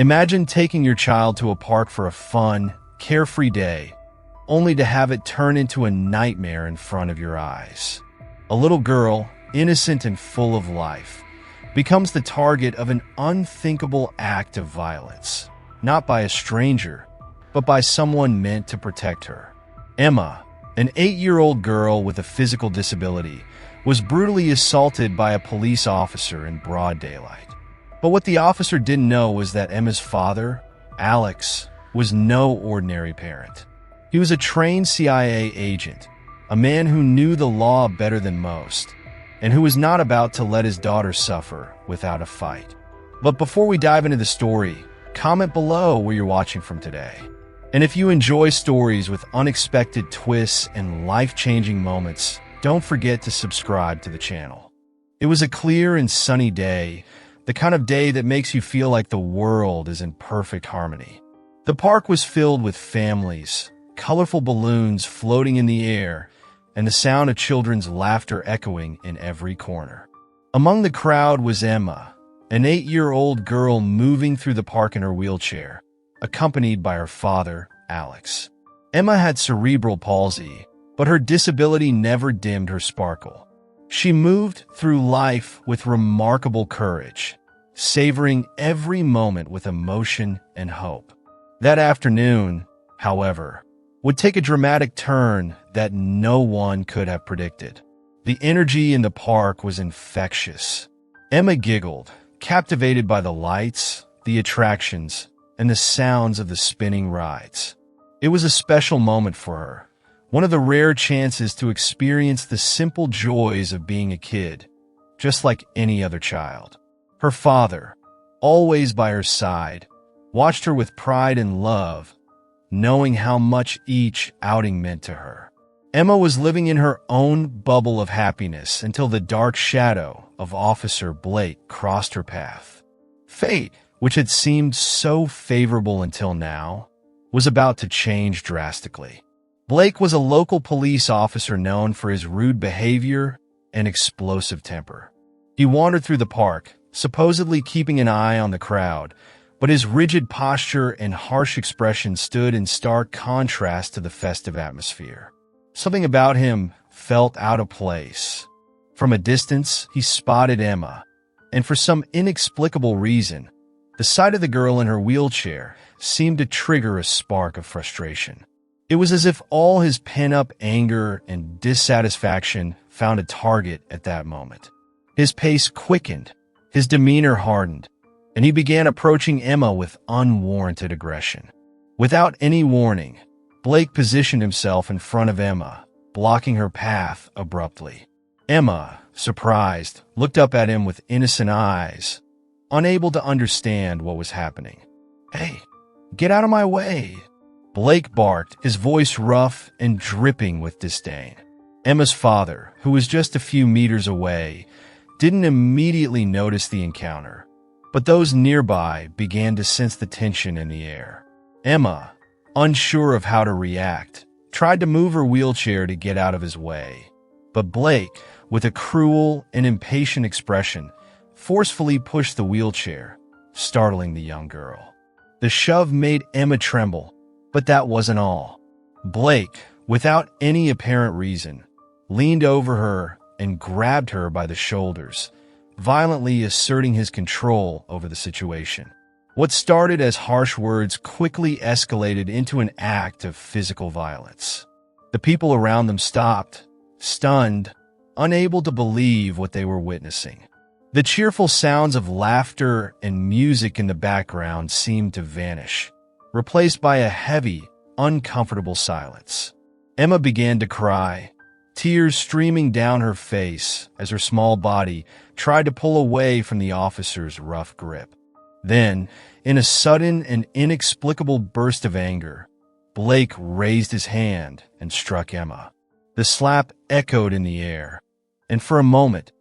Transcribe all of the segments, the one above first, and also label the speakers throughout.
Speaker 1: Imagine taking your child to a park for a fun, carefree day, only to have it turn into a nightmare in front of your eyes. A little girl, innocent and full of life, becomes the target of an unthinkable act of violence, not by a stranger, but by someone meant to protect her. Emma, an 8-year-old girl with a physical disability, was brutally assaulted by a police officer in broad daylight. But what the officer didn't know was that Emma's father, Alex, was no ordinary parent. He was a trained CIA agent, a man who knew the law better than most, and who was not about to let his daughter suffer without a fight. But before we dive into the story, comment below where you're watching from today. And if you enjoy stories with unexpected twists and life-changing moments, don't forget to subscribe to the channel. It was a clear and sunny day, the kind of day that makes you feel like the world is in perfect harmony. The park was filled with families, colorful balloons floating in the air, and the sound of children's laughter echoing in every corner. Among the crowd was Emma, an 8-year-old girl moving through the park in her wheelchair, accompanied by her father, Alex. Emma had cerebral palsy, but her disability never dimmed her sparkle. She moved through life with remarkable courage, savoring every moment with emotion and hope. That afternoon, however, would take a dramatic turn that no one could have predicted. The energy in the park was infectious. Emma giggled, captivated by the lights, the attractions, and the sounds of the spinning rides. It was a special moment for her, one of the rare chances to experience the simple joys of being a kid, just like any other child. Her father, always by her side, watched her with pride and love, knowing how much each outing meant to her. Emma was living in her own bubble of happiness until the dark shadow of Officer Blake crossed her path. Fate, which had seemed so favorable until now, was about to change drastically. Blake was a local police officer known for his rude behavior and explosive temper. He wandered through the park, supposedly keeping an eye on the crowd, but his rigid posture and harsh expression stood in stark contrast to the festive atmosphere. Something about him felt out of place. From a distance, he spotted Emma, and for some inexplicable reason, the sight of the girl in her wheelchair seemed to trigger a spark of frustration. It was as if all his pent-up anger and dissatisfaction found a target at that moment. His pace quickened, his demeanor hardened, and he began approaching Emma with unwarranted aggression. Without any warning, Blake positioned himself in front of Emma, blocking her path abruptly. Emma, surprised, looked up at him with innocent eyes, unable to understand what was happening. "Hey, get out of my way!" Blake barked, his voice rough and dripping with disdain. Emma's father, who was just a few meters away, didn't immediately notice the encounter, but those nearby began to sense the tension in the air. Emma, unsure of how to react, tried to move her wheelchair to get out of his way, but Blake, with a cruel and impatient expression, forcefully pushed the wheelchair, startling the young girl. The shove made Emma tremble, but that wasn't all. Blake, without any apparent reason, leaned over her and grabbed her by the shoulders, violently asserting his control over the situation. What started as harsh words quickly escalated into an act of physical violence. The people around them stopped, stunned, unable to believe what they were witnessing. The cheerful sounds of laughter and music in the background seemed to vanish, replaced by a heavy, uncomfortable silence. Emma began to cry, tears streaming down her face as her small body tried to pull away from the officer's rough grip. Then, in a sudden and inexplicable burst of anger, Blake raised his hand and struck Emma. The slap echoed in the air, and for a moment,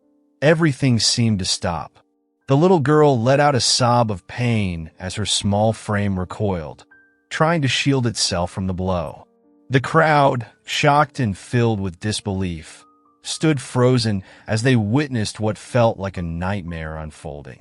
Speaker 1: everything seemed to stop. The little girl let out a sob of pain as her small frame recoiled, trying to shield itself from the blow. The crowd, shocked and filled with disbelief, stood frozen as they witnessed what felt like a nightmare unfolding.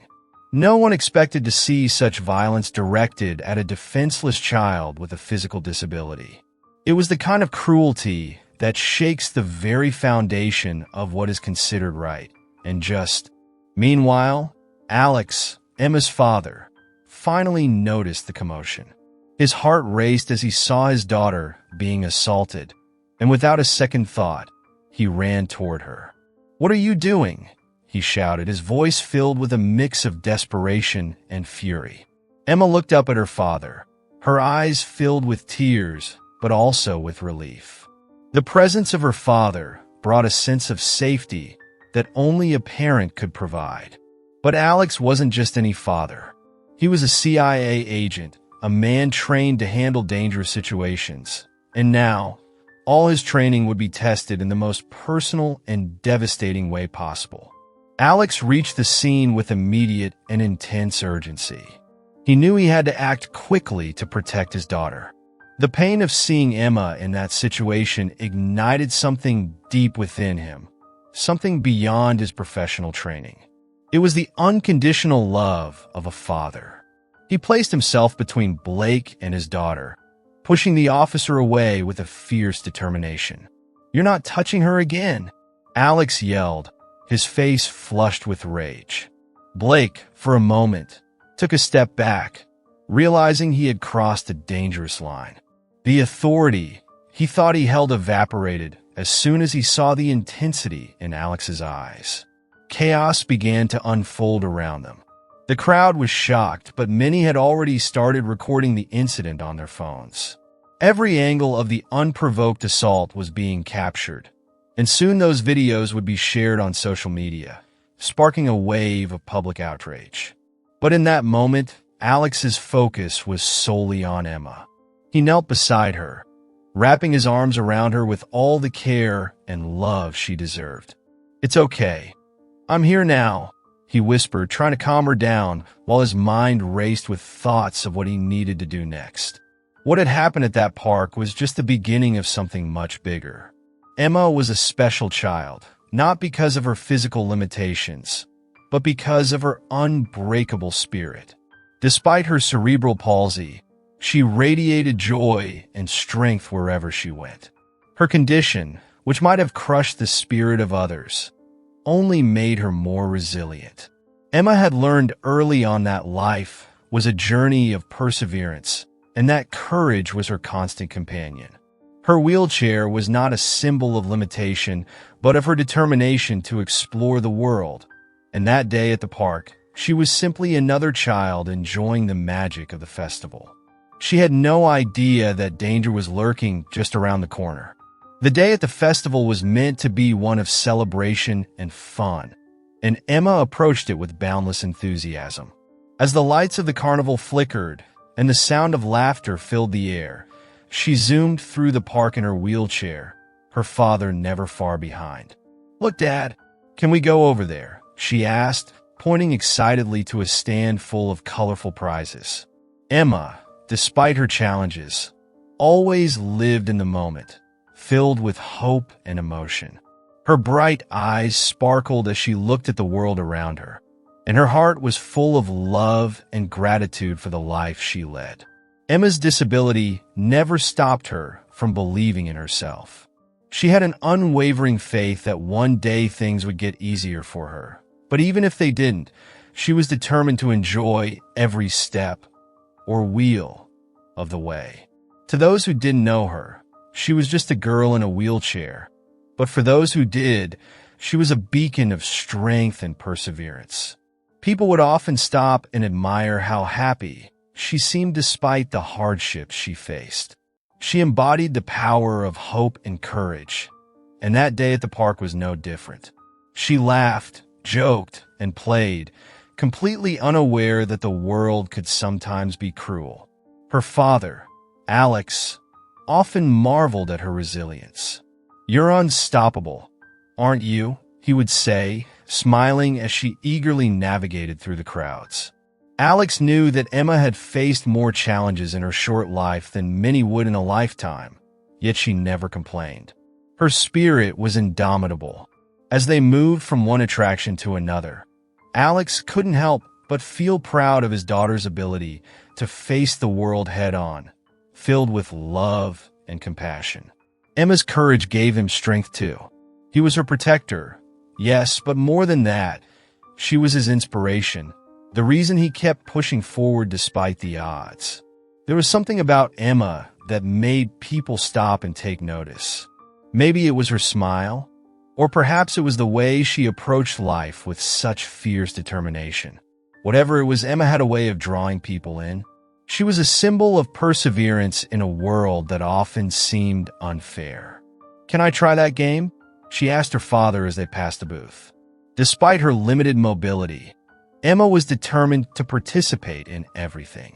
Speaker 1: No one expected to see such violence directed at a defenseless child with a physical disability. It was the kind of cruelty that shakes the very foundation of what is considered right and just. Meanwhile, Alex, Emma's father, finally noticed the commotion. His heart raced as he saw his daughter being assaulted, and without a second thought, he ran toward her. "What are you doing?" he shouted, his voice filled with a mix of desperation and fury. Emma looked up at her father, her eyes filled with tears, but also with relief. The presence of her father brought a sense of safety that only a parent could provide. But Alex wasn't just any father. He was a CIA agent, a man trained to handle dangerous situations. And now, all his training would be tested in the most personal and devastating way possible. Alex reached the scene with immediate and intense urgency. He knew he had to act quickly to protect his daughter. The pain of seeing Emma in that situation ignited something deep within him, something beyond his professional training. It was the unconditional love of a father. He placed himself between Blake and his daughter, pushing the officer away with a fierce determination. "You're not touching her again," Alex yelled, his face flushed with rage. Blake, for a moment, took a step back, realizing he had crossed a dangerous line. The authority he thought he held evaporated as soon as he saw the intensity in Alex's eyes. Chaos began to unfold around them. The crowd was shocked, but many had already started recording the incident on their phones. Every angle of the unprovoked assault was being captured, and soon those videos would be shared on social media, sparking a wave of public outrage. But in that moment, Alex's focus was solely on Emma. He knelt beside her, wrapping his arms around her with all the care and love she deserved. "It's okay. I'm here now," he whispered, trying to calm her down while his mind raced with thoughts of what he needed to do next. What had happened at that park was just the beginning of something much bigger. Emma was a special child, not because of her physical limitations, but because of her unbreakable spirit. Despite her cerebral palsy, she radiated joy and strength wherever she went. Her condition, which might have crushed the spirit of others, only made her more resilient. Emma had learned early on that life was a journey of perseverance, and that courage was her constant companion. Her wheelchair was not a symbol of limitation, but of her determination to explore the world. And that day at the park, she was simply another child enjoying the magic of the festival. She had no idea that danger was lurking just around the corner. The day at the festival was meant to be one of celebration and fun, and Emma approached it with boundless enthusiasm. As the lights of the carnival flickered and the sound of laughter filled the air, she zoomed through the park in her wheelchair, her father never far behind. "Look, Dad, can we go over there?" she asked, pointing excitedly to a stand full of colorful prizes. Emma, despite her challenges, always lived in the moment, filled with hope and emotion. Her bright eyes sparkled as she looked at the world around her, and her heart was full of love and gratitude for the life she led. Emma's disability never stopped her from believing in herself. She had an unwavering faith that one day things would get easier for her. But even if they didn't, she was determined to enjoy every step or wheel of the way. To those who didn't know her, she was just a girl in a wheelchair. But for those who did, she was a beacon of strength and perseverance. People would often stop and admire how happy she seemed despite the hardships she faced. She embodied the power of hope and courage, and that day at the park was no different. She laughed, joked, and played, completely unaware that the world could sometimes be cruel. Her father, Alex, often marveled at her resilience. "You're unstoppable, aren't you?" he would say, smiling as she eagerly navigated through the crowds. Alex knew that Emma had faced more challenges in her short life than many would in a lifetime, yet she never complained. Her spirit was indomitable. As they moved from one attraction to another, Alex couldn't help but feel proud of his daughter's ability to face the world head-on, filled with love and compassion. Emma's courage gave him strength too. He was her protector, yes, but more than that, she was his inspiration, the reason he kept pushing forward despite the odds. There was something about Emma that made people stop and take notice. Maybe it was her smile, or perhaps it was the way she approached life with such fierce determination. Whatever it was, Emma had a way of drawing people in. She was a symbol of perseverance in a world that often seemed unfair. "Can I try that game?" she asked her father as they passed the booth. Despite her limited mobility, Emma was determined to participate in everything.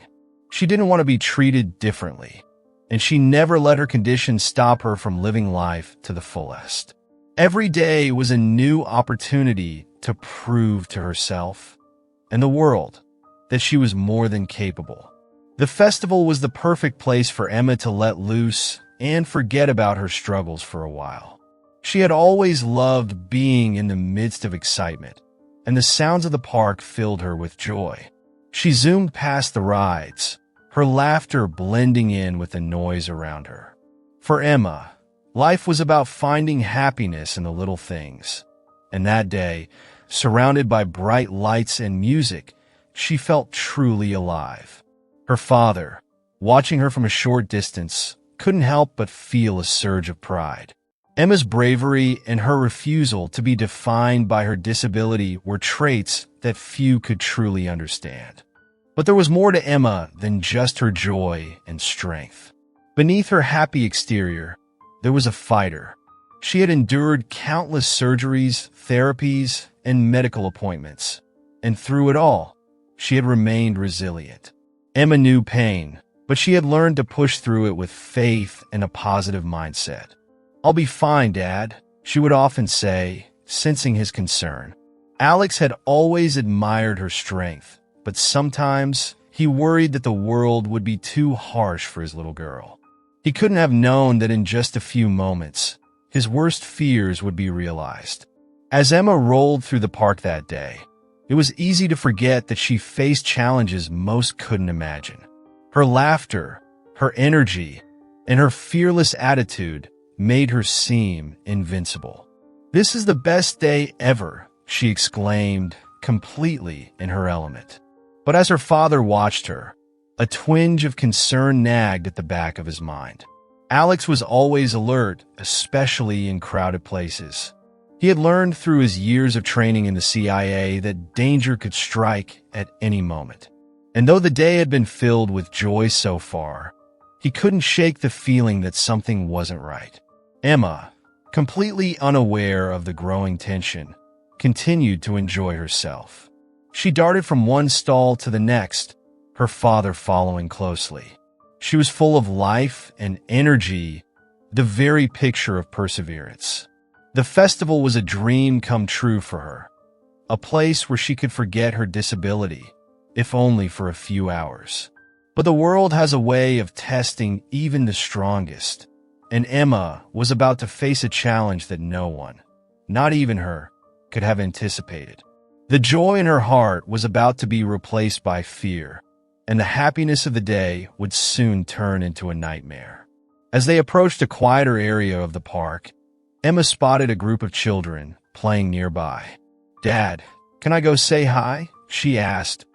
Speaker 1: She didn't want to be treated differently, and she never let her condition stop her from living life to the fullest. Every day was a new opportunity to prove to herself and the world that she was more than capable. The festival was the perfect place for Emma to let loose and forget about her struggles for a while. She had always loved being in the midst of excitement, and the sounds of the park filled her with joy. She zoomed past the rides, her laughter blending in with the noise around her. For Emma, life was about finding happiness in the little things. And that day, surrounded by bright lights and music, she felt truly alive. Her father, watching her from a short distance, couldn't help but feel a surge of pride. Emma's bravery and her refusal to be defined by her disability were traits that few could truly understand. But there was more to Emma than just her joy and strength. Beneath her happy exterior, there was a fighter. She had endured countless surgeries, therapies, and medical appointments. And through it all, she had remained resilient. Emma knew pain, but she had learned to push through it with faith and a positive mindset. "I'll be fine, Dad," she would often say, sensing his concern. Alex had always admired her strength, but sometimes he worried that the world would be too harsh for his little girl. He couldn't have known that in just a few moments, his worst fears would be realized. As Emma rolled through the park that day, it was easy to forget that she faced challenges most couldn't imagine. Her laughter, her energy, and her fearless attitude made her seem invincible. "This is the best day ever," she exclaimed, completely in her element. But as her father watched her, a twinge of concern nagged at the back of his mind. Alex was always alert, especially in crowded places. He had learned through his years of training in the CIA that danger could strike at any moment. And though the day had been filled with joy so far, he couldn't shake the feeling that something wasn't right. Emma, completely unaware of the growing tension, continued to enjoy herself. She darted from one stall to the next, her father following closely. She was full of life and energy, the very picture of perseverance. The festival was a dream come true for her, a place where she could forget her disability, if only for a few hours. But the world has a way of testing even the strongest, and Emma was about to face a challenge that no one, not even her, could have anticipated. The joy in her heart was about to be replaced by fear, and the happiness of the day would soon turn into a nightmare. As they approached a quieter area of the park, Emma spotted a group of children playing nearby. "Dad, can I go say hi?" she asked,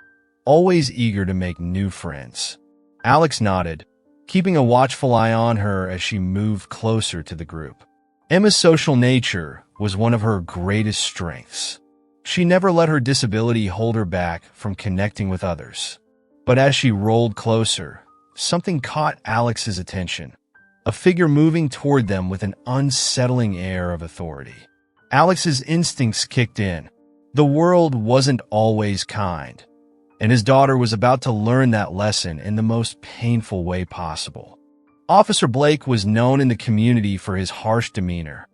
Speaker 1: always eager to make new friends. Alex nodded, keeping a watchful eye on her as she moved closer to the group. Emma's social nature was one of her greatest strengths. She never let her disability hold her back from connecting with others. But as she rolled closer, something caught Alex's attention, a figure moving toward them with an unsettling air of authority. Alex's instincts kicked in. The world wasn't always kind, and his daughter was about to learn that lesson in the most painful way possible. Officer Blake was known in the community for his harsh demeanor,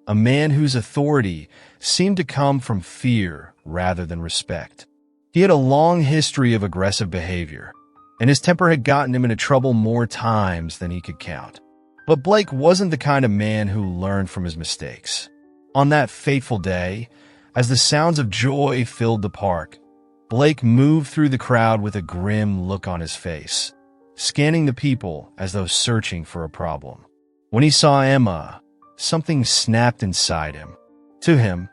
Speaker 1: a man whose authority seemed to come from fear rather than respect. He had a long history of aggressive behavior, and his temper had gotten him into trouble more times than he could count. But Blake wasn't the kind of man who learned from his mistakes. On that fateful day, as the sounds of joy filled the park, Blake moved through the crowd with a grim look on his face, scanning the people as though searching for a problem. When he saw Emma, something snapped inside him. To him,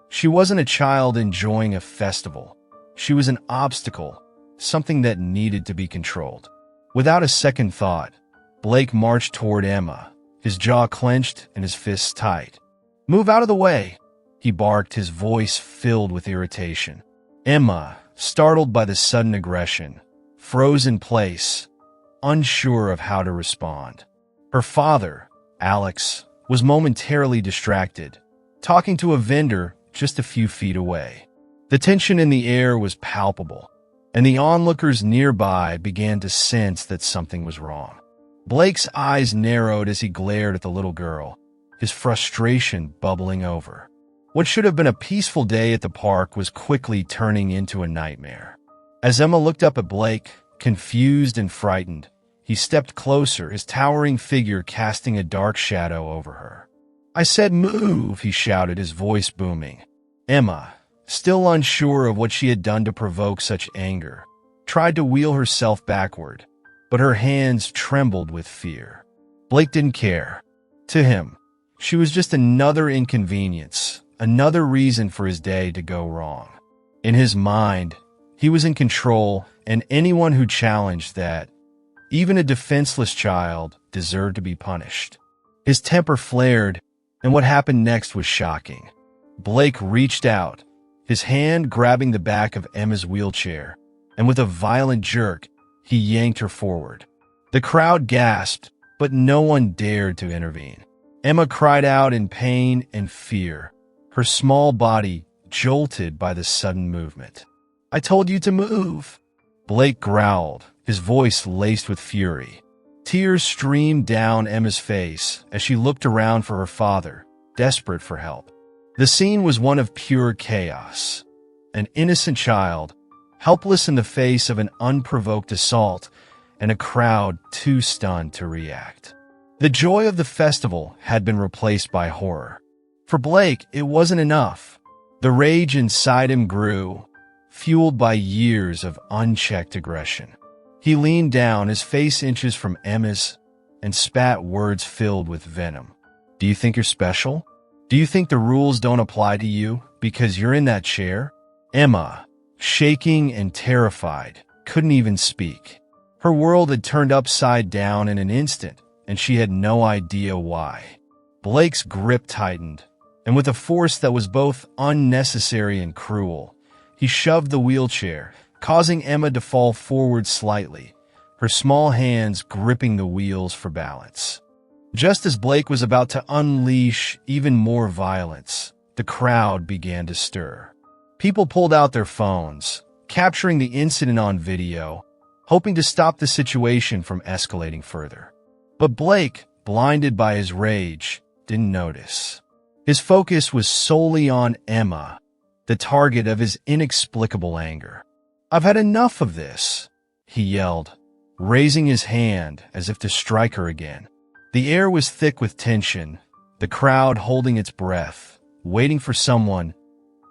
Speaker 1: she wasn't a child enjoying a festival. She was an obstacle, something that needed to be controlled. Without a second thought, Blake marched toward Emma, his jaw clenched and his fists tight. "Move out of the way," he barked, his voice filled with irritation. Emma, startled by the sudden aggression, froze in place, unsure of how to respond. Her father, Alex, was momentarily distracted, talking to a vendor just a few feet away. The tension in the air was palpable, and the onlookers nearby began to sense that something was wrong. Blake's eyes narrowed as he glared at the little girl, his frustration bubbling over. What should have been a peaceful day at the park was quickly turning into a nightmare. As Emma looked up at Blake, confused and frightened, he stepped closer, his towering figure casting a dark shadow over her. "I said move," he shouted, his voice booming. Emma, still unsure of what she had done to provoke such anger, tried to wheel herself backward, but her hands trembled with fear. Blake didn't care. To him, she was just another inconvenience, another reason for his day to go wrong. In his mind, he was in control, and anyone who challenged that, even a defenseless child, deserved to be punished. His temper flared, and what happened next was shocking. Blake reached out, his hand grabbing the back of Emma's wheelchair, and with a violent jerk, he yanked her forward. The crowd gasped, but no one dared to intervene. Emma cried out in pain and fear, her small body jolted by the sudden movement. "I told you to move," Blake growled, his voice laced with fury. Tears streamed down Emma's face as she looked around for her father, desperate for help. The scene was one of pure chaos. An innocent child, helpless in the face of an unprovoked assault, and a crowd too stunned to react. The joy of the festival had been replaced by horror. For Blake, it wasn't enough. The rage inside him grew, fueled by years of unchecked aggression. He leaned down, his face inches from Emma's, and spat words filled with venom. "Do you think you're special? Do you think the rules don't apply to you because you're in that chair?" Emma, shaking and terrified, couldn't even speak. Her world had turned upside down in an instant, and she had no idea why. Blake's grip tightened, and with a force that was both unnecessary and cruel, he shoved the wheelchair, causing Emma to fall forward slightly, her small hands gripping the wheels for balance. Just as Blake was about to unleash even more violence, the crowd began to stir. People pulled out their phones, capturing the incident on video, hoping to stop the situation from escalating further. But Blake, blinded by his rage, didn't notice. His focus was solely on Emma, the target of his inexplicable anger. "I've had enough of this," he yelled, raising his hand as if to strike her again. The air was thick with tension, the crowd holding its breath, waiting for someone,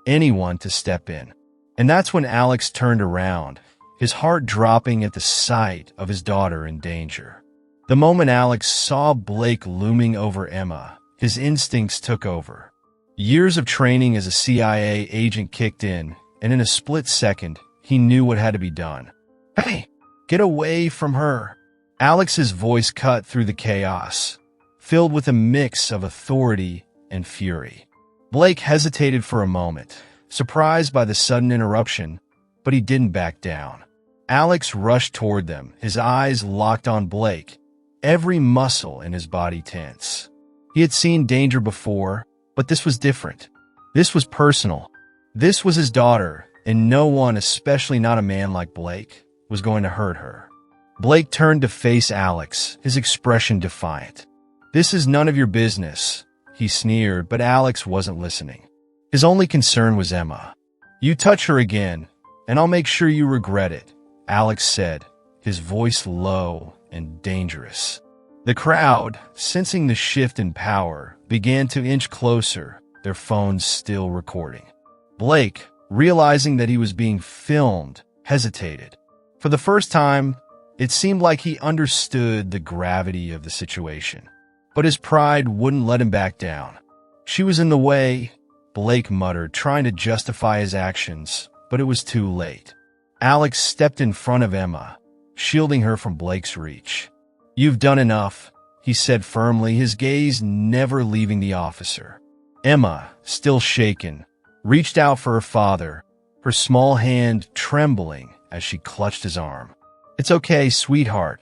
Speaker 1: anyone to step in. And that's when Alex turned around, his heart dropping at the sight of his daughter in danger. The moment Alex saw Blake looming over Emma, his instincts took over. Years of training as a CIA agent kicked in, and in a split second, he knew what had to be done. "Hey, get away from her!" Alex's voice cut through the chaos, filled with a mix of authority and fury. Blake hesitated for a moment, surprised by the sudden interruption, but he didn't back down. Alex rushed toward them, his eyes locked on Blake, every muscle in his body tense. He had seen danger before, but this was different. This was personal. This was his daughter, and no one, especially not a man like Blake, was going to hurt her. Blake turned to face Alex, his expression defiant. "This is none of your business," he sneered, but Alex wasn't listening. His only concern was Emma. "You touch her again, and I'll make sure you regret it," Alex said, his voice low and dangerous. The crowd, sensing the shift in power, began to inch closer, their phones still recording. Blake, realizing that he was being filmed, hesitated. For the first time, it seemed like he understood the gravity of the situation. But his pride wouldn't let him back down. "She was in the way," Blake muttered, trying to justify his actions, but it was too late. Alex stepped in front of Emma, shielding her from Blake's reach. "You've done enough," he said firmly, his gaze never leaving the officer. Emma, still shaken, reached out for her father, her small hand trembling as she clutched his arm. "It's okay, sweetheart.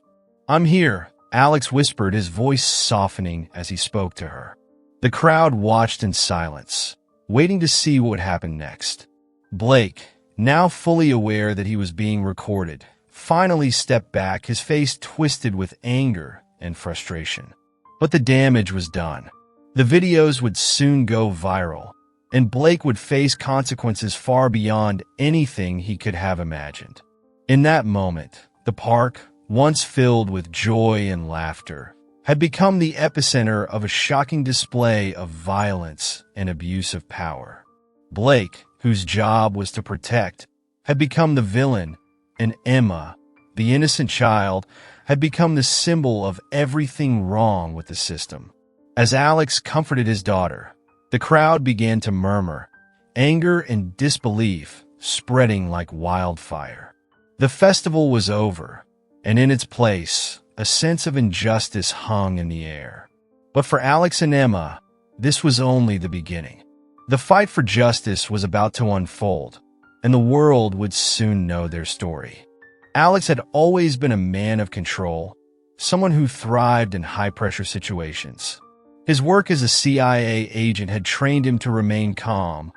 Speaker 1: I'm here," Alex whispered, his voice softening as he spoke to her. The crowd watched in silence, waiting to see what would happen next. Blake, now fully aware that he was being recorded, finally stepped back, his face twisted with anger and frustration. But the damage was done. The videos would soon go viral, and Blake would face consequences far beyond anything he could have imagined. In that moment, the park, once filled with joy and laughter, had become the epicenter of a shocking display of violence and abuse of power. Blake, whose job was to protect, had become the villain, and Emma, the innocent child, had become the symbol of everything wrong with the system. As Alex comforted his daughter, the crowd began to murmur, anger and disbelief spreading like wildfire. The festival was over, and in its place, a sense of injustice hung in the air. But for Alex and Emma, this was only the beginning. The fight for justice was about to unfold, and the world would soon know their story. Alex had always been a man of control, someone who thrived in high-pressure situations. His work as a CIA agent had trained him to remain calm,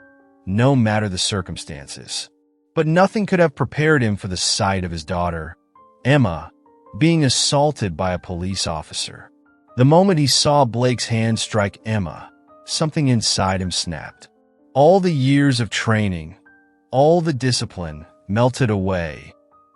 Speaker 1: no matter the circumstances. But nothing could have prepared him for the sight of his daughter, Emma, being assaulted by a police officer. The moment he saw Blake's hand strike Emma, something inside him snapped. All the years of training, all the discipline melted away,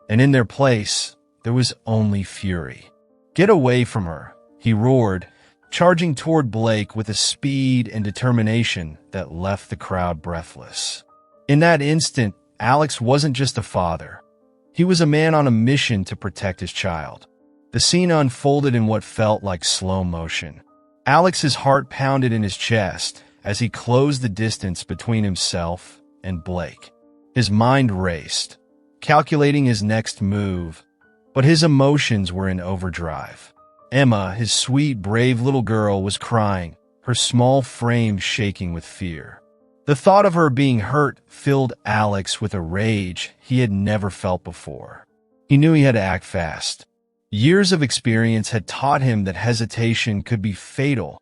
Speaker 1: and in their place, there was only fury. "Get away from her," he roared, charging toward Blake with a speed and determination that left the crowd breathless. In that instant, Alex wasn't just a father. He was a man on a mission to protect his child. The scene unfolded in what felt like slow motion. Alex's heart pounded in his chest as he closed the distance between himself and Blake. His mind raced, calculating his next move, but his emotions were in overdrive. Emma, his sweet, brave little girl, was crying, her small frame shaking with fear. The thought of her being hurt filled Alex with a rage he had never felt before. He knew he had to act fast. Years of experience had taught him that hesitation could be fatal,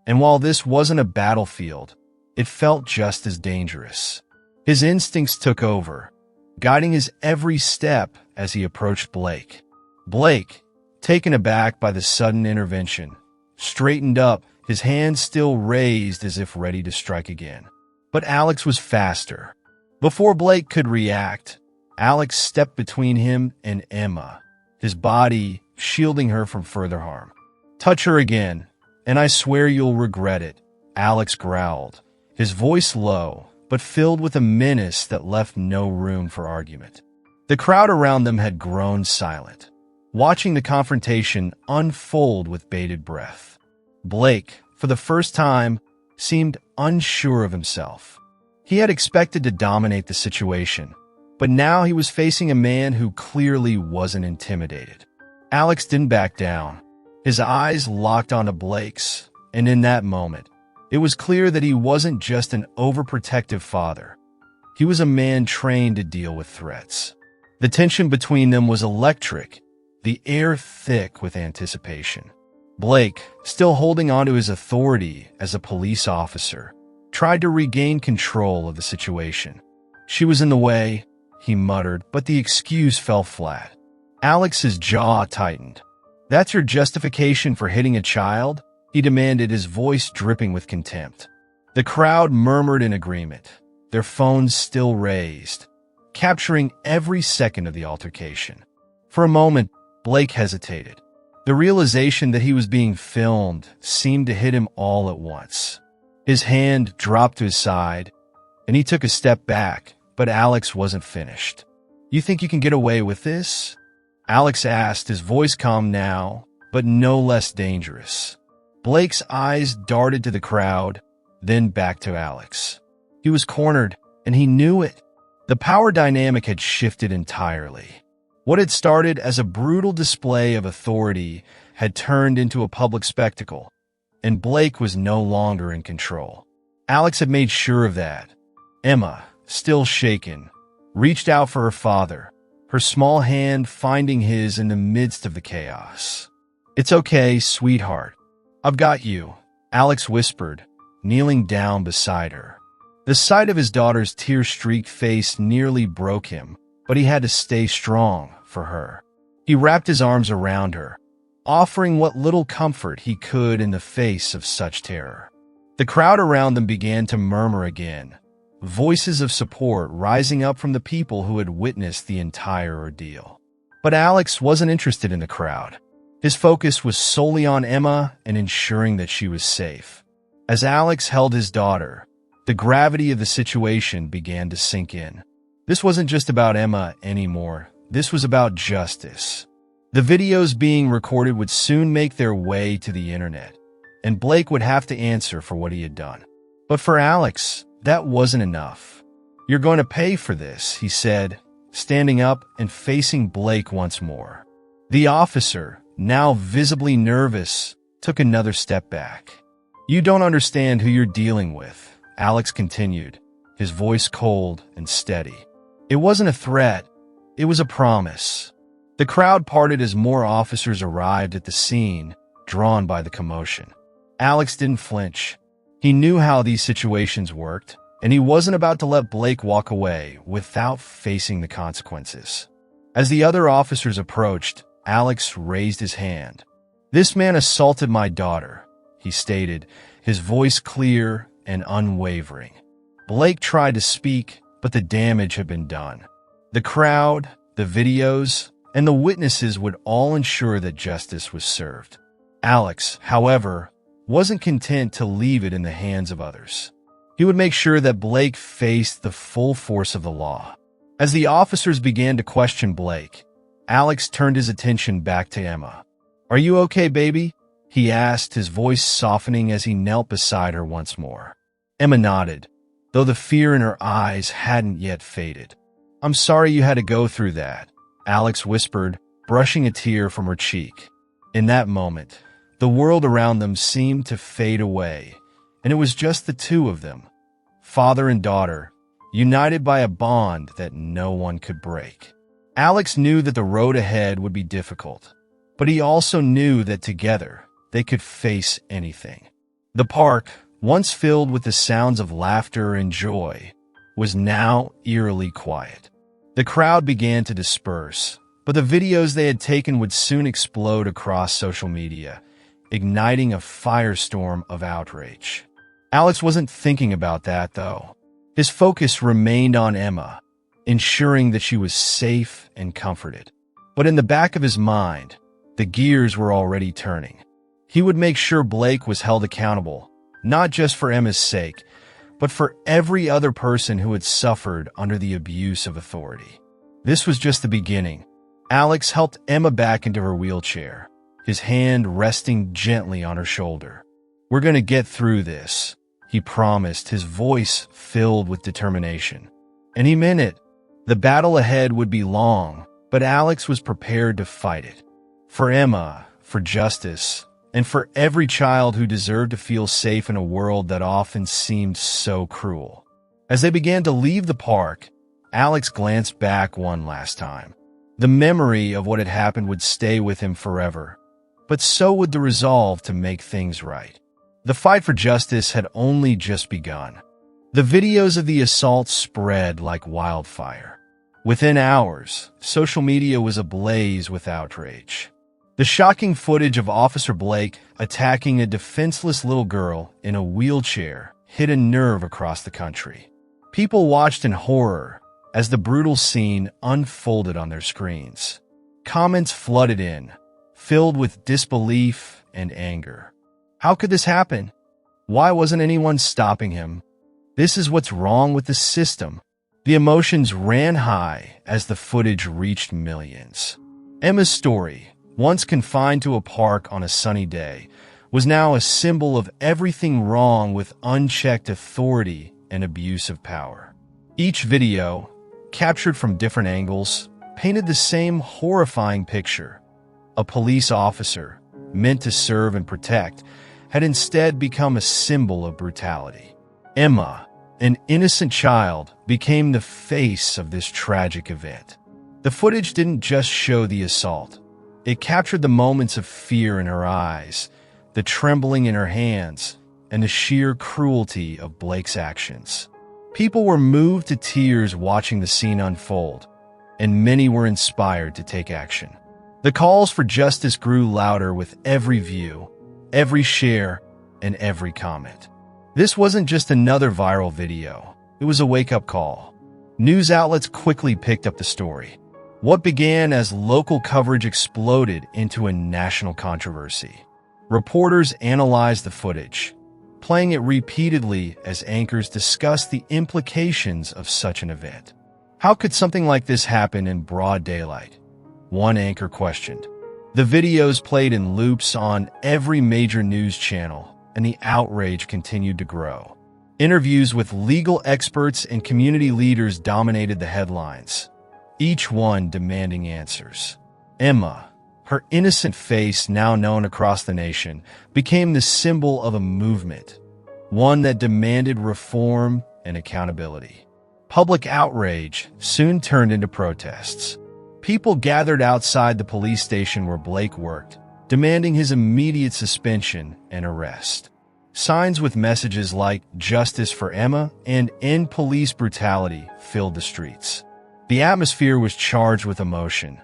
Speaker 1: and while this wasn't a battlefield, it felt just as dangerous. His instincts took over, guiding his every step as he approached Blake. Blake, taken aback by the sudden intervention, straightened up, his hand still raised as if ready to strike again. But Alex was faster. Before Blake could react, Alex stepped between him and Emma, his body shielding her from further harm. "Touch her again, and I swear you'll regret it," Alex growled, his voice low, but filled with a menace that left no room for argument. The crowd around them had grown silent, watching the confrontation unfold with bated breath. Blake, for the first time, seemed unsure of himself. He had expected to dominate the situation, but now he was facing a man who clearly wasn't intimidated. Alex didn't back down. His eyes locked onto Blake's, and in that moment, it was clear that he wasn't just an overprotective father. He was a man trained to deal with threats. The tension between them was electric, the air thick with anticipation. Blake, still holding onto his authority as a police officer, tried to regain control of the situation. "She was in the way," he muttered, but the excuse fell flat. Alex's jaw tightened. "That's your justification for hitting a child?" he demanded, his voice dripping with contempt. The crowd murmured in agreement, their phones still raised, capturing every second of the altercation. For a moment, Blake hesitated. The realization that he was being filmed seemed to hit him all at once. His hand dropped to his side, and he took a step back, but Alex wasn't finished. "You think you can get away with this?" Alex asked, his voice calm now, but no less dangerous. Blake's eyes darted to the crowd, then back to Alex. He was cornered, and he knew it. The power dynamic had shifted entirely. What had started as a brutal display of authority had turned into a public spectacle, and Blake was no longer in control. Alex had made sure of that. Emma, still shaken, reached out for her father, her small hand finding his in the midst of the chaos. "It's okay, sweetheart. I've got you," Alex whispered, kneeling down beside her. The sight of his daughter's tear-streaked face nearly broke him, but he had to stay strong for her. He wrapped his arms around her, offering what little comfort he could in the face of such terror. The crowd around them began to murmur again, voices of support rising up from the people who had witnessed the entire ordeal. But Alex wasn't interested in the crowd. His focus was solely on Emma and ensuring that she was safe. As Alex held his daughter, the gravity of the situation began to sink in. This wasn't just about Emma anymore. This was about justice. The videos being recorded would soon make their way to the internet, and Blake would have to answer for what he had done. But for Alex, that wasn't enough. "You're going to pay for this," he said, standing up and facing Blake once more. The officer, now visibly nervous, took another step back. "You don't understand who you're dealing with," Alex continued, his voice cold and steady. It wasn't a threat, it was a promise. The crowd parted as more officers arrived at the scene, drawn by the commotion. Alex didn't flinch. He knew how these situations worked, and he wasn't about to let Blake walk away without facing the consequences. As the other officers approached, Alex raised his hand. "This man assaulted my daughter," he stated, his voice clear and unwavering. Blake tried to speak, but the damage had been done. The crowd, the videos, and the witnesses would all ensure that justice was served. Alex, however, wasn't content to leave it in the hands of others. He would make sure that Blake faced the full force of the law. As the officers began to question Blake, Alex turned his attention back to Emma. "Are you okay, baby?" he asked, his voice softening as he knelt beside her once more. Emma nodded, though the fear in her eyes hadn't yet faded. "I'm sorry you had to go through that," Alex whispered, brushing a tear from her cheek. In that moment, the world around them seemed to fade away, and it was just the two of them, father and daughter, united by a bond that no one could break. Alex knew that the road ahead would be difficult, but he also knew that together they could face anything. The park, once filled with the sounds of laughter and joy, was now eerily quiet. The crowd began to disperse, but the videos they had taken would soon explode across social media, igniting a firestorm of outrage. Alex wasn't thinking about that, though. His focus remained on Emma, ensuring that she was safe and comforted. But in the back of his mind, the gears were already turning. He would make sure Blake was held accountable, not just for Emma's sake, but for every other person who had suffered under the abuse of authority. This was just the beginning. Alex helped Emma back into her wheelchair, his hand resting gently on her shoulder. "We're going to get through this," he promised, his voice filled with determination. And he meant it. The battle ahead would be long, but Alex was prepared to fight it. For Emma, for justice, and for every child who deserved to feel safe in a world that often seemed so cruel. As they began to leave the park, Alex glanced back one last time. The memory of what had happened would stay with him forever, but so would the resolve to make things right. The fight for justice had only just begun. The videos of the assault spread like wildfire. Within hours, social media was ablaze with outrage. The shocking footage of Officer Blake attacking a defenseless little girl in a wheelchair hit a nerve across the country. People watched in horror as the brutal scene unfolded on their screens. Comments flooded in, filled with disbelief and anger. How could this happen? Why wasn't anyone stopping him? This is what's wrong with the system. The emotions ran high as the footage reached millions. Emma's story, once confined to a park on a sunny day, was now a symbol of everything wrong with unchecked authority and abuse of power. Each video, captured from different angles, painted the same horrifying picture. A police officer, meant to serve and protect, had instead become a symbol of brutality. Emma, an innocent child, became the face of this tragic event. The footage didn't just show the assault. It captured the moments of fear in her eyes, the trembling in her hands, and the sheer cruelty of Blake's actions. People were moved to tears watching the scene unfold, and many were inspired to take action. The calls for justice grew louder with every view, every share, and every comment. This wasn't just another viral video. It was a wake-up call. News outlets quickly picked up the story. What began as local coverage exploded into a national controversy. Reporters analyzed the footage, playing it repeatedly as anchors discussed the implications of such an event. How could something like this happen in broad daylight? One anchor questioned. The videos played in loops on every major news channel, and the outrage continued to grow. Interviews with legal experts and community leaders dominated the headlines, each one demanding answers. Emma, her innocent face now known across the nation, became the symbol of a movement, one that demanded reform and accountability. Public outrage soon turned into protests. People gathered outside the police station where Blake worked, demanding his immediate suspension and arrest. Signs with messages like "Justice for Emma" and "End police brutality" filled the streets. The atmosphere was charged with emotion.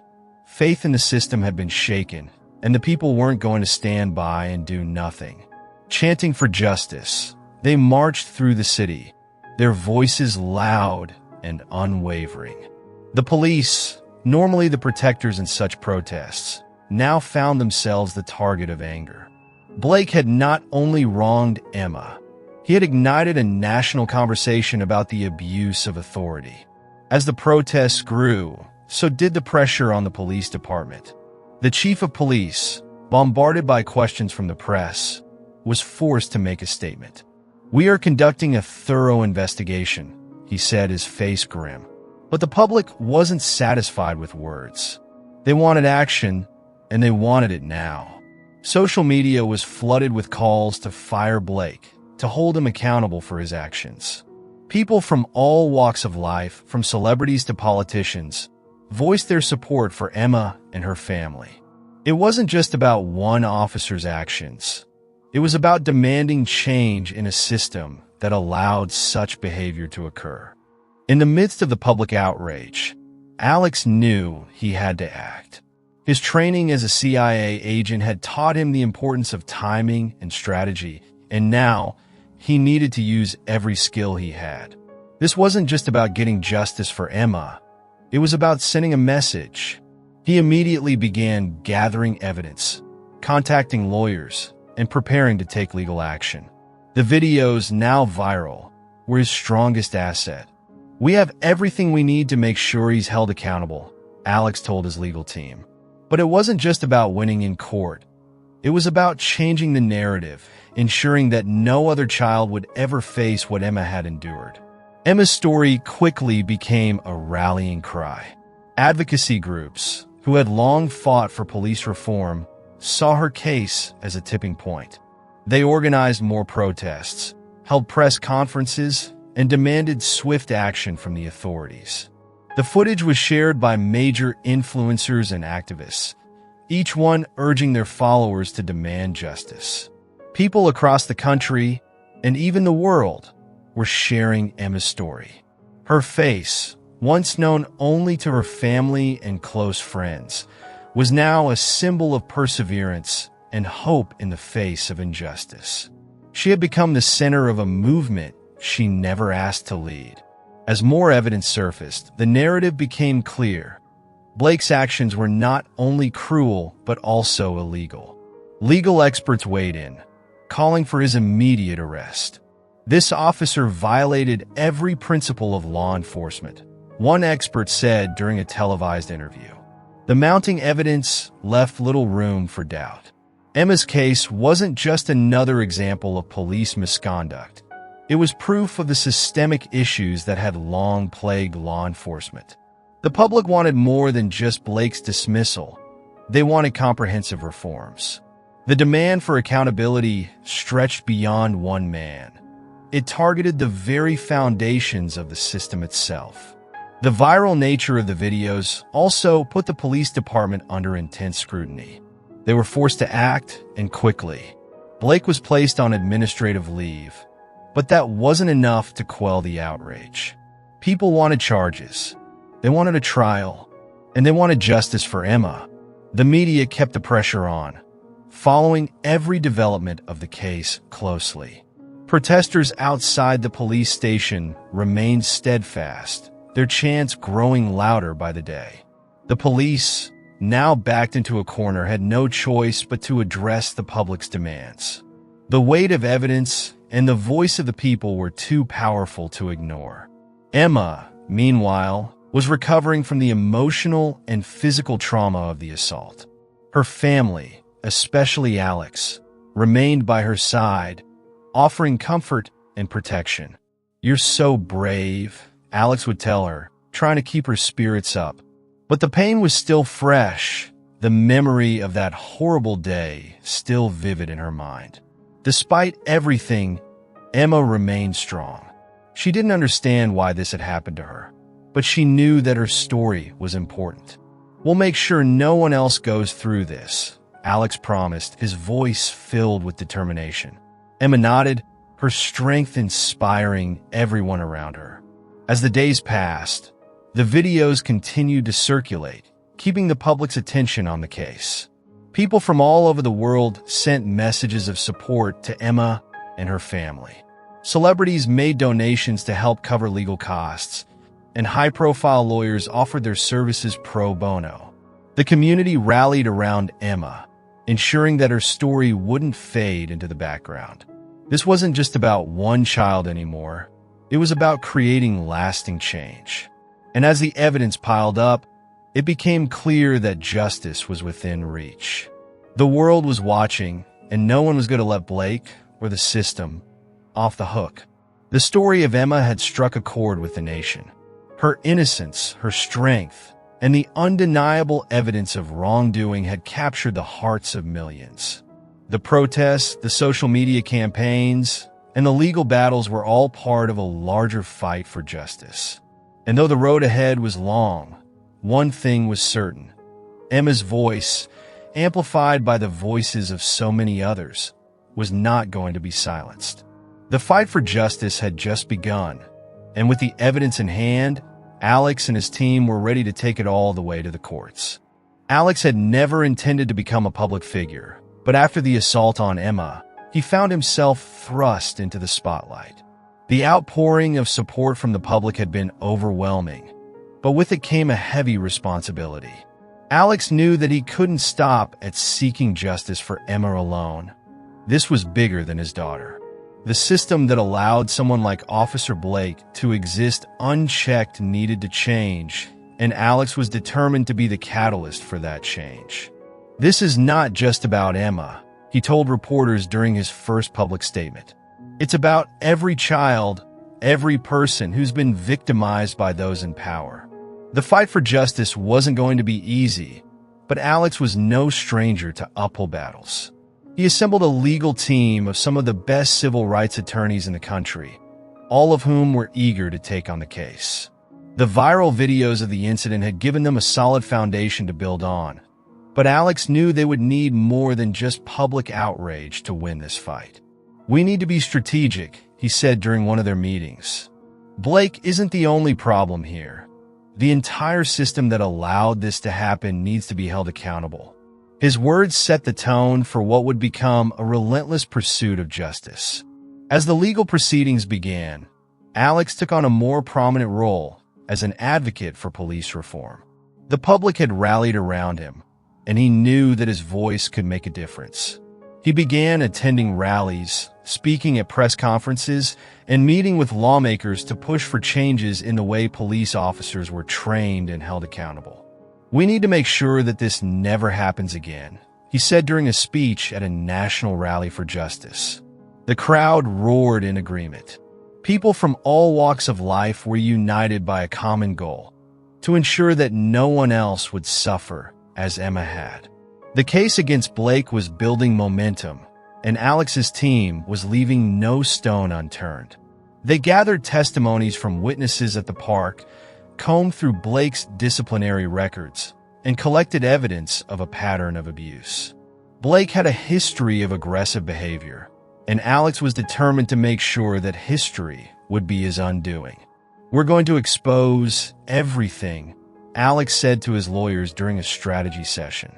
Speaker 1: Faith in the system had been shaken, and the people weren't going to stand by and do nothing. Chanting for justice, they marched through the city, their voices loud and unwavering. The police, normally the protectors in such protests, now found themselves the target of anger. Blake had not only wronged Emma, he had ignited a national conversation about the abuse of authority. As the protests grew, so did the pressure on the police department. The chief of police, bombarded by questions from the press, was forced to make a statement. "We are conducting a thorough investigation," he said, his face grim. But the public wasn't satisfied with words. They wanted action, and they wanted it now. Social media was flooded with calls to fire Blake, to hold him accountable for his actions. People from all walks of life, from celebrities to politicians, voiced their support for Emma and her family. It wasn't just about one officer's actions. It was about demanding change in a system that allowed such behavior to occur. In the midst of the public outrage, Alex knew he had to act. His training as a CIA agent had taught him the importance of timing and strategy, and now he needed to use every skill he had. This wasn't just about getting justice for Emma. It was about sending a message. He immediately began gathering evidence, contacting lawyers, and preparing to take legal action. The videos, now viral, were his strongest asset. "We have everything we need to make sure he's held accountable," Alex told his legal team. But it wasn't just about winning in court. It was about changing the narrative, ensuring that no other child would ever face what Emma had endured. Emma's story quickly became a rallying cry. Advocacy groups, who had long fought for police reform, saw her case as a tipping point. They organized more protests, held press conferences, and demanded swift action from the authorities. The footage was shared by major influencers and activists, each one urging their followers to demand justice. People across the country, and even the world, were sharing Emma's story. Her face, once known only to her family and close friends, was now a symbol of perseverance and hope in the face of injustice. She had become the center of a movement she never asked to lead. As more evidence surfaced, the narrative became clear. Blake's actions were not only cruel, but also illegal. Legal experts weighed in, calling for his immediate arrest. This officer violated every principle of law enforcement, one expert said during a televised interview. The mounting evidence left little room for doubt. Emma's case wasn't just another example of police misconduct. It was proof of the systemic issues that had long plagued law enforcement. The public wanted more than just Blake's dismissal. They wanted comprehensive reforms. The demand for accountability stretched beyond one man. It targeted the very foundations of the system itself. The viral nature of the videos also put the police department under intense scrutiny. They were forced to act, and quickly. Blake was placed on administrative leave, but that wasn't enough to quell the outrage. People wanted charges. They wanted a trial, and they wanted justice for Emma. The media kept the pressure on, following every development of the case closely. Protesters outside the police station remained steadfast, their chants growing louder by the day. The police, now backed into a corner, had no choice but to address the public's demands. The weight of evidence and the voice of the people were too powerful to ignore. Emma, meanwhile, was recovering from the emotional and physical trauma of the assault. Her family, especially Alex, remained by her side, offering comfort and protection. "You're so brave," Alex would tell her, trying to keep her spirits up. But the pain was still fresh, the memory of that horrible day still vivid in her mind. Despite everything, Emma remained strong. She didn't understand why this had happened to her, but she knew that her story was important. "We'll make sure no one else goes through this," Alex promised, his voice filled with determination. Emma nodded, her strength inspiring everyone around her. As the days passed, the videos continued to circulate, keeping the public's attention on the case. People from all over the world sent messages of support to Emma and her family. Celebrities made donations to help cover legal costs, and high-profile lawyers offered their services pro bono. The community rallied around Emma, ensuring that her story wouldn't fade into the background. This wasn't just about one child anymore. It was about creating lasting change. And as the evidence piled up, it became clear that justice was within reach. The world was watching, and no one was going to let Blake or the system off the hook. The story of Emma had struck a chord with the nation. Her innocence, her strength, and the undeniable evidence of wrongdoing had captured the hearts of millions. The protests, the social media campaigns, and the legal battles were all part of a larger fight for justice. And though the road ahead was long, one thing was certain. Emma's voice, amplified by the voices of so many others, was not going to be silenced. The fight for justice had just begun, and with the evidence in hand, Alex and his team were ready to take it all the way to the courts. Alex had never intended to become a public figure, but after the assault on Emma, he found himself thrust into the spotlight. The outpouring of support from the public had been overwhelming, but with it came a heavy responsibility. Alex knew that he couldn't stop at seeking justice for Emma alone. This was bigger than his daughter. The system that allowed someone like Officer Blake to exist unchecked needed to change, and Alex was determined to be the catalyst for that change. "This is not just about Emma," he told reporters during his first public statement. "It's about every child, every person who's been victimized by those in power." The fight for justice wasn't going to be easy, but Alex was no stranger to uphill battles. He assembled a legal team of some of the best civil rights attorneys in the country, all of whom were eager to take on the case. The viral videos of the incident had given them a solid foundation to build on, but Alex knew they would need more than just public outrage to win this fight. "We need to be strategic," he said during one of their meetings. "Blake isn't the only problem here. The entire system that allowed this to happen needs to be held accountable." His words set the tone for what would become a relentless pursuit of justice. As the legal proceedings began, Alex took on a more prominent role as an advocate for police reform. The public had rallied around him, and he knew that his voice could make a difference. He began attending rallies, speaking at press conferences, and meeting with lawmakers to push for changes in the way police officers were trained and held accountable. "We need to make sure that this never happens again," he said during a speech at a national rally for justice. The crowd roared in agreement. People from all walks of life were united by a common goal: to ensure that no one else would suffer as Emma had. The case against Blake was building momentum, and Alex's team was leaving no stone unturned. They gathered testimonies from witnesses at the park, combed through Blake's disciplinary records, and collected evidence of a pattern of abuse. Blake had a history of aggressive behavior, and Alex was determined to make sure that history would be his undoing. "We're going to expose everything," Alex said to his lawyers during a strategy session.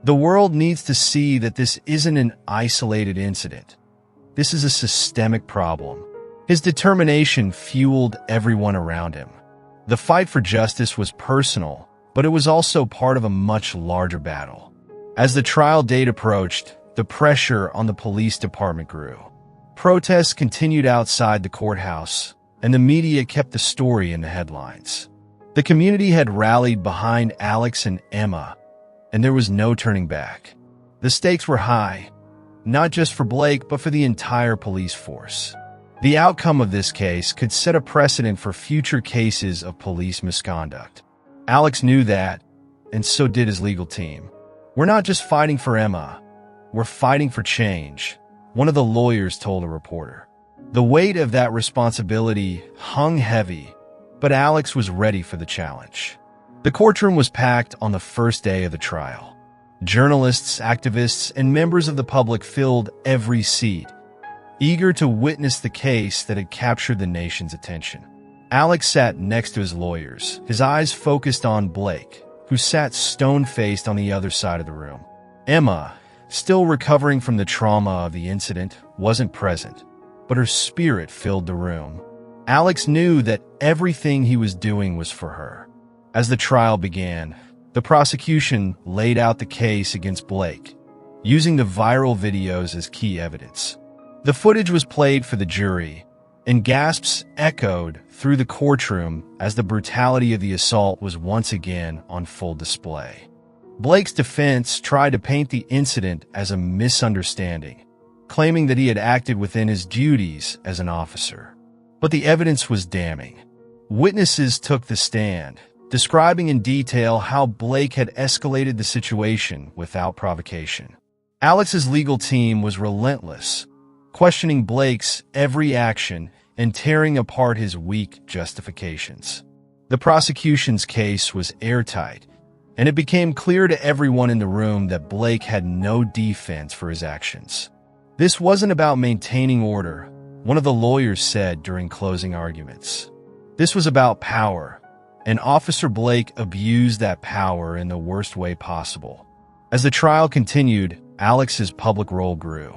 Speaker 1: "The world needs to see that this isn't an isolated incident. This is a systemic problem." His determination fueled everyone around him. The fight for justice was personal, but it was also part of a much larger battle. As the trial date approached, the pressure on the police department grew. Protests continued outside the courthouse, and the media kept the story in the headlines. The community had rallied behind Alex and Emma, and there was no turning back. The stakes were high, not just for Blake, but for the entire police force. The outcome of this case could set a precedent for future cases of police misconduct. Alex knew that, and so did his legal team. "We're not just fighting for Emma, we're fighting for change," one of the lawyers told a reporter. The weight of that responsibility hung heavy, but Alex was ready for the challenge. The courtroom was packed on the first day of the trial. Journalists, activists, and members of the public filled every seat, eager to witness the case that had captured the nation's attention. Alex sat next to his lawyers, his eyes focused on Blake, who sat stone-faced on the other side of the room. Emma, still recovering from the trauma of the incident, wasn't present, but her spirit filled the room. Alex knew that everything he was doing was for her. As the trial began, the prosecution laid out the case against Blake, using the viral videos as key evidence. The footage was played for the jury, and gasps echoed through the courtroom as the brutality of the assault was once again on full display. Blake's defense tried to paint the incident as a misunderstanding, claiming that he had acted within his duties as an officer. But the evidence was damning. Witnesses took the stand, describing in detail how Blake had escalated the situation without provocation. Alex's legal team was relentless, questioning Blake's every action and tearing apart his weak justifications. The prosecution's case was airtight, and it became clear to everyone in the room that Blake had no defense for his actions. "This wasn't about maintaining order," one of the lawyers said during closing arguments. "This was about power, and Officer Blake abused that power in the worst way possible." As the trial continued, Alex's public role grew.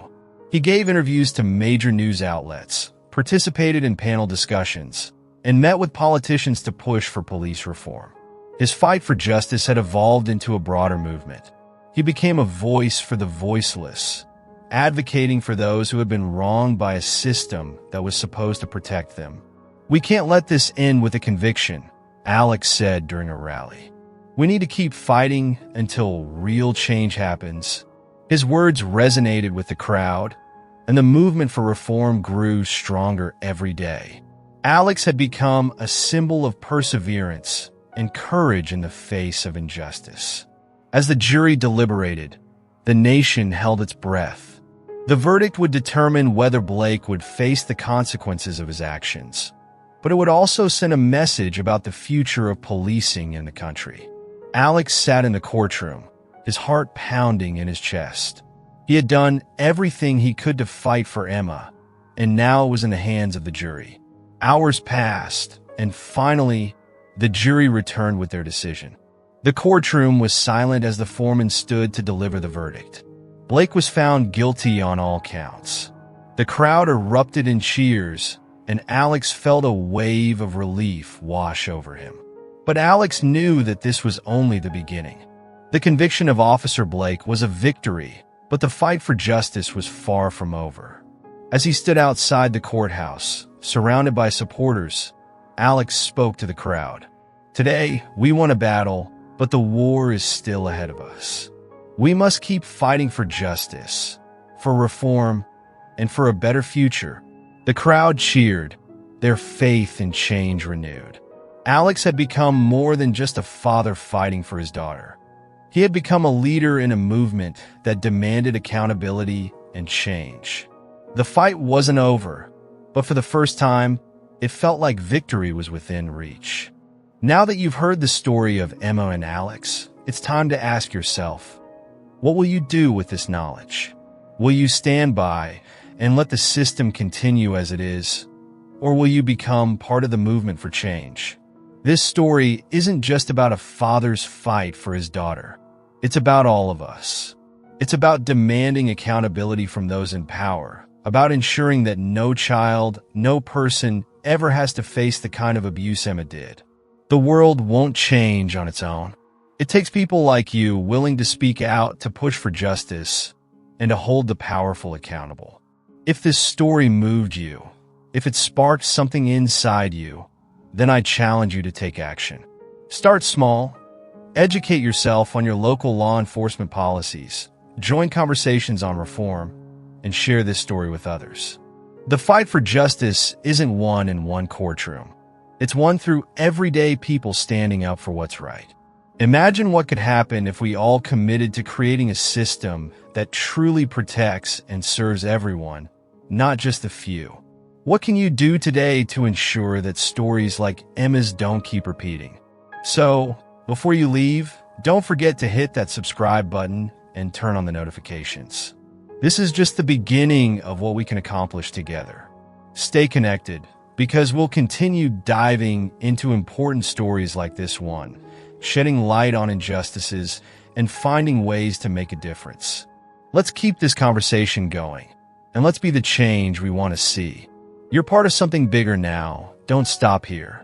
Speaker 1: He gave interviews to major news outlets, participated in panel discussions, and met with politicians to push for police reform. His fight for justice had evolved into a broader movement. He became a voice for the voiceless, advocating for those who had been wronged by a system that was supposed to protect them. "We can't let this end with a conviction," Alex said during a rally. "We need to keep fighting until real change happens." His words resonated with the crowd, and the movement for reform grew stronger every day. Alex had become a symbol of perseverance and courage in the face of injustice. As the jury deliberated, the nation held its breath. The verdict would determine whether Blake would face the consequences of his actions, but it would also send a message about the future of policing in the country. Alex sat in the courtroom, his heart pounding in his chest. He had done everything he could to fight for Emma, and now it was in the hands of the jury. Hours passed, and finally, the jury returned with their decision. The courtroom was silent as the foreman stood to deliver the verdict. Blake was found guilty on all counts. The crowd erupted in cheers, and Alex felt a wave of relief wash over him. But Alex knew that this was only the beginning. The conviction of Officer Blake was a victory, But the fight for justice was far from over. As he stood outside the courthouse, surrounded by supporters, Alex spoke to the crowd. Today, we won a battle, but the war is still ahead of us. We must keep fighting for justice, for reform, and for a better future. The crowd cheered, their faith in change renewed. Alex had become more than just a father fighting for his daughter. He had become a leader in a movement that demanded accountability and change. The fight wasn't over, but for the first time, it felt like victory was within reach. Now that you've heard the story of Emma and Alex, it's time to ask yourself, what will you do with this knowledge? Will you stand by and let the system continue as it is? Or will you become part of the movement for change? This story isn't just about a father's fight for his daughter. It's about all of us. It's about demanding accountability from those in power, about ensuring that no child, no person ever has to face the kind of abuse Emma did. The world won't change on its own. It takes people like you willing to speak out, to push for justice, and to hold the powerful accountable. If this story moved you, if it sparked something inside you, then I challenge you to take action. Start small. Educate yourself on your local law enforcement policies. Join conversations on reform, and share this story with others. The fight for justice isn't won in one courtroom. It's won through everyday people standing up for what's right. Imagine what could happen if we all committed to creating a system that truly protects and serves everyone, not just the few. What can you do today to ensure that stories like Emma's don't keep repeating? So, before you leave, don't forget to hit that subscribe button and turn on the notifications. This is just the beginning of what we can accomplish together. Stay connected, because we'll continue diving into important stories like this one, shedding light on injustices and finding ways to make a difference. Let's keep this conversation going, and let's be the change we want to see. You're part of something bigger now. Don't stop here.